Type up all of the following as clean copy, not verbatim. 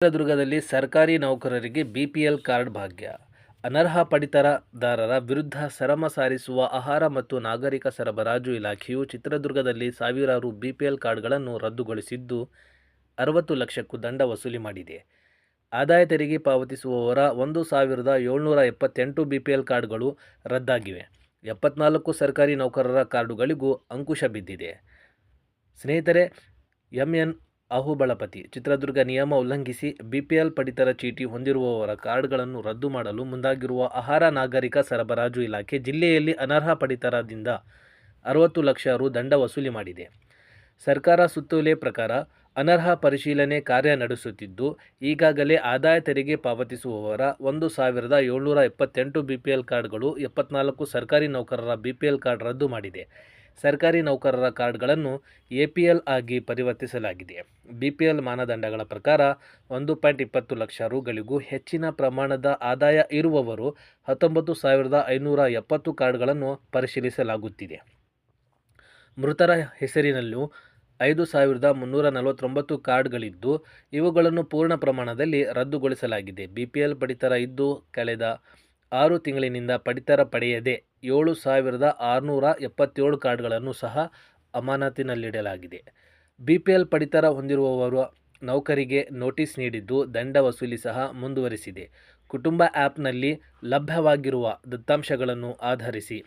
ಚಿತ್ರದುರ್ಗದಲ್ಲಿ ಸರ್ಕಾರಿ ನೌಕರರಿಗೆ ಬಿಪಿಎಲ್ ಕಾರ್ಡ್ ಭಾಗ್ಯ. ಅನರ್ಹ ಪಡಿತರದಾರರ ವಿರುದ್ಧ ಸರಮ ಸಾರಿಸುವ ಆಹಾರ ಮತ್ತು ನಾಗರಿಕ ಸರಬರಾಜು ಇಲಾಖೆಯು ಚಿತ್ರದುರ್ಗದಲ್ಲಿ ಸಾವಿರಾರು ಬಿಪಿಎಲ್ ಕಾರ್ಡ್ಗಳನ್ನು ರದ್ದುಗೊಳಿಸಿದ್ದು 60 ಲಕ್ಷಕ್ಕೂ ದಂಡ ವಸೂಲಿ ಮಾಡಿದೆ. ಆದಾಯ ತೆರಿಗೆ ಪಾವತಿಸುವವರ 1,778 ಬಿಪಿಎಲ್ ಕಾರ್ಡ್ಗಳು ರದ್ದಾಗಿವೆ. 74 ಸರ್ಕಾರಿ ನೌಕರರ ಕಾರ್ಡುಗಳಿಗೂ ಅಂಕುಶ ಬಿದ್ದಿದೆ. ಸ್ನೇಹಿತರೆ, ಎಂಎನ್ ಅಹುಬಳಪತಿ ಚಿತ್ರದುರ್ಗ ನಿಯಮ ಉಲ್ಲಂಘಿಸಿ ಬಿಪಿಎಲ್ ಪಡಿತರ ಚೀಟಿ ಹೊಂದಿರುವವರ ಕಾರ್ಡ್ಗಳನ್ನು ರದ್ದು ಮಾಡಲು ಮುಂದಾಗಿರುವ ಆಹಾರ ನಾಗರಿಕ ಸರಬರಾಜು ಇಲಾಖೆ ಜಿಲ್ಲೆಯಲ್ಲಿ ಅನರ್ಹ ಪಡಿತರದಿಂದ 60 ಲಕ್ಷ ರು ದಂಡ ವಸೂಲಿ ಮಾಡಿದೆ. ಸರ್ಕಾರ ಸುತ್ತೋಲೆ ಪ್ರಕಾರ ಅನರ್ಹ ಪರಿಶೀಲನೆ ಕಾರ್ಯ ನಡೆಸುತ್ತಿದ್ದು, ಈಗಾಗಲೇ ಆದಾಯ ತೆರಿಗೆ ಪಾವತಿಸುವವರ 1,778 ಬಿಪಿಎಲ್ ಕಾರ್ಡ್ಗಳು 74 ಸರ್ಕಾರಿ ನೌಕರರ ಬಿಪಿಎಲ್ ಕಾರ್ಡ್ ರದ್ದು ಮಾಡಿದೆ. ಸರ್ಕಾರಿ ನೌಕರರ ಕಾರ್ಡ್ಗಳನ್ನು ಎಪಿಎಲ್ ಆಗಿ ಪರಿವರ್ತಿಸಲಾಗಿದೆ. ಬಿಪಿಎಲ್ ಮಾನದಂಡಗಳ ಪ್ರಕಾರ 1.20 ಲಕ್ಷ ರುಗಳಿಗೂ ಹೆಚ್ಚಿನ ಪ್ರಮಾಣದ ಆದಾಯ ಇರುವವರು 19,570 ಕಾರ್ಡ್ಗಳನ್ನು ಪರಿಶೀಲಿಸಲಾಗುತ್ತಿದೆ. ಮೃತರ ಹೆಸರಿನಲ್ಲೂ 5,349 ಕಾರ್ಡ್ಗಳಿದ್ದು, ಇವುಗಳನ್ನು ಪೂರ್ಣ ಪ್ರಮಾಣದಲ್ಲಿ ರದ್ದುಗೊಳಿಸಲಾಗಿದೆ. ಬಿಪಿಎಲ್ ಪಡಿತರ ಇದ್ದು ಕಳೆದ 6 ತಿಂಗಳಿನಿಂದ ಪಡಿತರ ಪಡೆಯದೆ 7,677 ಕಾರ್ಡ್ಗಳನ್ನು ಸಹ ಅಮಾನತಿನಲ್ಲಿಡಲಾಗಿದೆ. ಬಿಪಿಎಲ್ ಪಡಿತರ ಹೊಂದಿರುವವರು ನೌಕರಿಗೆ ನೋಟಿಸ್ ನೀಡಿದ್ದು, ದಂಡ ವಸೂಲಿ ಸಹ ಮುಂದುವರಿಸಿದೆ. ಕುಟುಂಬ ಆ್ಯಪ್ನಲ್ಲಿ ಲಭ್ಯವಾಗಿರುವ ದತ್ತಾಂಶಗಳನ್ನು ಆಧರಿಸಿ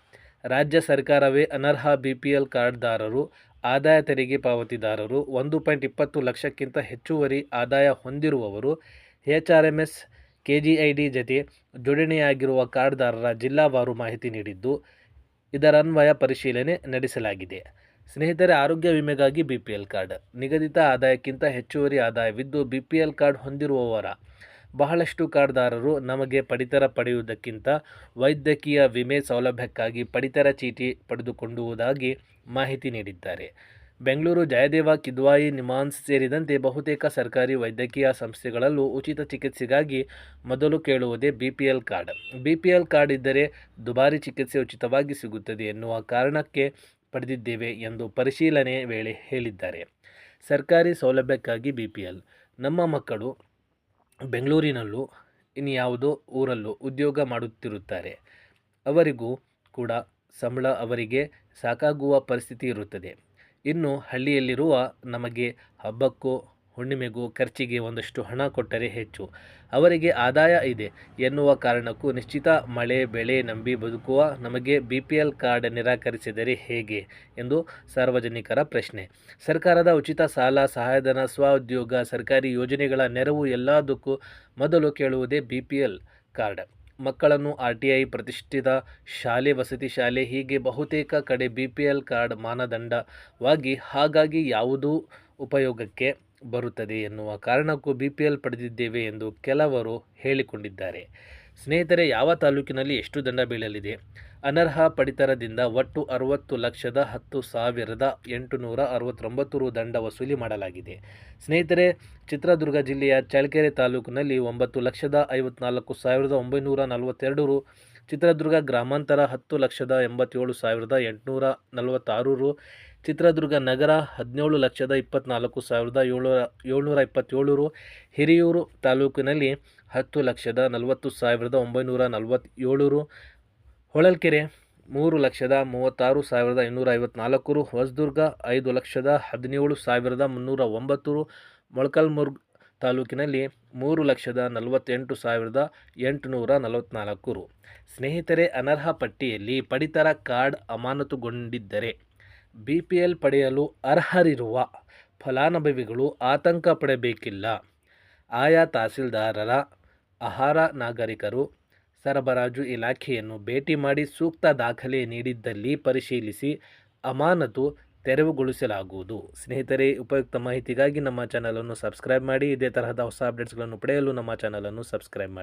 ರಾಜ್ಯ ಸರ್ಕಾರವೇ ಅನರ್ಹ ಬಿಪಿಎಲ್ ಕಾರ್ಡ್ದಾರರು, ಆದಾಯ ತೆರಿಗೆ ಪಾವತಿದಾರರು, 1.20 ಲಕ್ಷಕ್ಕಿಂತ ಹೆಚ್ಚುವರಿ ಆದಾಯ ಹೊಂದಿರುವವರು, ಎಚ್ಆರ್ಎಂಎಸ್ ಕೆಜಿಐಡಿ ಜತೆ ಜೋಡಣೆಯಾಗಿರುವ ಕಾರ್ಡ್ದಾರರ ಜಿಲ್ಲಾವಾರು ಮಾಹಿತಿ ನೀಡಿದ್ದು, ಇದರನ್ವಯ ಪರಿಶೀಲನೆ ನಡೆಸಲಾಗಿದೆ. ಸ್ನೇಹಿತರೆ, ಆರೋಗ್ಯ ವಿಮೆಗಾಗಿ ಬಿಪಿಎಲ್ ಕಾರ್ಡ್. ನಿಗದಿತ ಆದಾಯಕ್ಕಿಂತ ಹೆಚ್ಚುವರಿ ಆದಾಯವಿದ್ದು ಬಿಪಿಎಲ್ ಕಾರ್ಡ್ ಹೊಂದಿರುವವರ ಬಹಳಷ್ಟು ಕಾರ್ಡ್ದಾರರು ನಮಗೆ ಪಡಿತರ ಪಡೆಯುವುದಕ್ಕಿಂತ ವೈದ್ಯಕೀಯ ವಿಮೆ ಸೌಲಭ್ಯಕ್ಕಾಗಿ ಪಡಿತರ ಚೀಟಿ ಪಡೆದುಕೊಂಡುವುದಾಗಿ ಮಾಹಿತಿ ನೀಡಿದ್ದಾರೆ. ಬೆಂಗಳೂರು ಜಯದೇವ ಕಿದ್ವಾಯಿ ನಿಮ್ಹಾನ್ಸ್ ಸೇರಿದಂತೆ ಬಹುತೇಕ ಸರ್ಕಾರಿ ವೈದ್ಯಕೀಯ ಸಂಸ್ಥೆಗಳಲ್ಲೂ ಉಚಿತ ಚಿಕಿತ್ಸೆಗಾಗಿ ಮೊದಲು ಕೇಳುವುದೇ ಬಿಪಿಎಲ್ ಕಾರ್ಡ್. ಬಿಪಿಎಲ್ ಕಾರ್ಡ್ ಇದ್ದರೆ ದುಬಾರಿ ಚಿಕಿತ್ಸೆ ಉಚಿತವಾಗಿ ಸಿಗುತ್ತದೆ ಎನ್ನುವ ಕಾರಣಕ್ಕೆ ಪಡೆದಿದ್ದೇವೆ ಎಂದು ಪರಿಶೀಲನೆ ವೇಳೆ ಹೇಳಿದ್ದಾರೆ. ಸರ್ಕಾರಿ ಸೌಲಭ್ಯಕ್ಕಾಗಿ ಬಿಪಿಎಲ್. ನಮ್ಮ ಮಕ್ಕಳು ಬೆಂಗಳೂರಿನಲ್ಲೂ ಇನ್ಯಾವುದೋ ಊರಲ್ಲೂ ಉದ್ಯೋಗ ಮಾಡುತ್ತಿರುತ್ತಾರೆ. ಅವರಿಗೂ ಕೂಡ ಸಂಬಳ ಅವರಿಗೆ ಸಾಕಾಗುವ ಪರಿಸ್ಥಿತಿ ಇರುತ್ತದೆ. ಇನ್ನು ಹಳ್ಳಿಯಲ್ಲಿರುವ ನಮಗೆ ಹಬ್ಬಕ್ಕೋ ಹುಣ್ಣಿಮೆಗೋ ಖರ್ಚಿಗೆ ಒಂದಷ್ಟು ಹಣ ಕೊಟ್ಟರೆ ಹೆಚ್ಚು. ಅವರಿಗೆ ಆದಾಯ ಇದೆ ಎನ್ನುವ ಕಾರಣಕ್ಕೂ ನಿಶ್ಚಿತ ಮಳೆ ಬೆಳೆ ನಂಬಿ ಬದುಕುವ ನಮಗೆ ಬಿಪಿಎಲ್ ಕಾರ್ಡ್ ನಿರಾಕರಿಸಿದರೆ ಹೇಗೆ ಎಂದು ಸಾರ್ವಜನಿಕರ ಪ್ರಶ್ನೆ. ಸರ್ಕಾರದ ಉಚಿತ ಸಾಲ, ಸಹಾಯಧನ, ಸ್ವಉದ್ಯೋಗ, ಸರ್ಕಾರಿ ಯೋಜನೆಗಳ ನೆರವು ಎಲ್ಲದಕ್ಕೂ ಮೊದಲು ಕೇಳುವುದೇ ಬಿಪಿಎಲ್ ಕಾರ್ಡ್. ಮಕ್ಕಳನ್ನು ಆರ್ಟಿಐ, ಪ್ರತಿಷ್ಠಿತ ಶಾಲೆ, ವಸತಿ ಶಾಲೆ ಹೀಗೆ ಬಹುತೇಕ ಕಡೆ ಬಿಪಿಎಲ್ ಕಾರ್ಡ್ ಮಾನದಂಡವಾಗಿ ಹಾಗಾಗಿ ಯಾವುದೂ ಉಪಯೋಗಕ್ಕೆ ಬರುತ್ತದೆ ಎನ್ನುವ ಕಾರಣಕ್ಕೂ ಬಿಪಿಎಲ್ ಪಡೆದಿದ್ದೇವೆ ಎಂದು ಕೆಲವರು ಹೇಳಿಕೊಂಡಿದ್ದಾರೆ. ಸ್ನೇಹಿತರೆ, ಯಾವ ತಾಲೂಕಿನಲ್ಲಿ ಎಷ್ಟು ದಂಡ ಬೀಳಲಿದೆ? ಅನರ್ಹ ಪಡಿತರದಿಂದ ಒಟ್ಟು 60,10,869 ರು ದಂಡ ವಸೂಲಿ ಮಾಡಲಾಗಿದೆ. ಸ್ನೇಹಿತರೆ, ಚಿತ್ರದುರ್ಗ ಜಿಲ್ಲೆಯ ಚಳ್ಳಕೆರೆ ತಾಲೂಕಿನಲ್ಲಿ 9,54,942 ರು, ಚಿತ್ರದುರ್ಗ ಗ್ರಾಮಾಂತರ 10,87,846 ರು, ಚಿತ್ರದುರ್ಗ ನಗರ 17,24,727 ರು, ಹಿರಿಯೂರು ತಾಲೂಕಿನಲ್ಲಿ 10,40,947 ರು, ಹೊಳಲ್ಕೆರೆ 3,36,254 ರು, ಹೊಸದುರ್ಗ 5,17,309 ರು, ಮೊಳಕಾಲ್ಮೂರು ತಾಲೂಕಿನಲ್ಲಿ 3,48,844 ರು. ಸ್ನೇಹಿತರೆ, ಅನರ್ಹ ಪಟ್ಟಿಯಲ್ಲಿ ಪಡಿತರ ಕಾರ್ಡ್ ಅಮಾನತುಗೊಂಡಿದ್ದರೆ ಬಿಪಿಎಲ್ ಪಡೆಯಲು ಅರ್ಹರಿರುವ ಫಲಾನುಭವಿಗಳು ಆತಂಕ ಪಡಬೇಕಿಲ್ಲ. ಆಯಾ ತಹಸೀಲ್ದಾರರ ಆಹಾರ ನಾಗರಿಕರು ಸರಬರಾಜು ಇಲಾಖೆಯನ್ನು ಭೇಟಿ ಮಾಡಿ ಸೂಕ್ತ ದಾಖಲೆ ನೀಡಿದ್ದಲ್ಲಿ ಪರಿಶೀಲಿಸಿ ಅಮಾನತು ತೆರವುಗೊಳಿಸಲಾಗುವುದು. ಸ್ನೇಹಿತರೆ, ಉಪಯುಕ್ತ ಮಾಹಿತಿಗಾಗಿ ನಮ್ಮ ಚಾನಲನ್ನು ಸಬ್ಸ್ಕ್ರೈಬ್ ಮಾಡಿ. ಇದೇ ತರಹದ ಹೊಸ ಅಪ್ಡೇಟ್ಸ್ಗಳನ್ನು ಪಡೆಯಲು ನಮ್ಮ ಚಾನಲನ್ನು ಸಬ್ಸ್ಕ್ರೈಬ್ ಮಾಡಿ.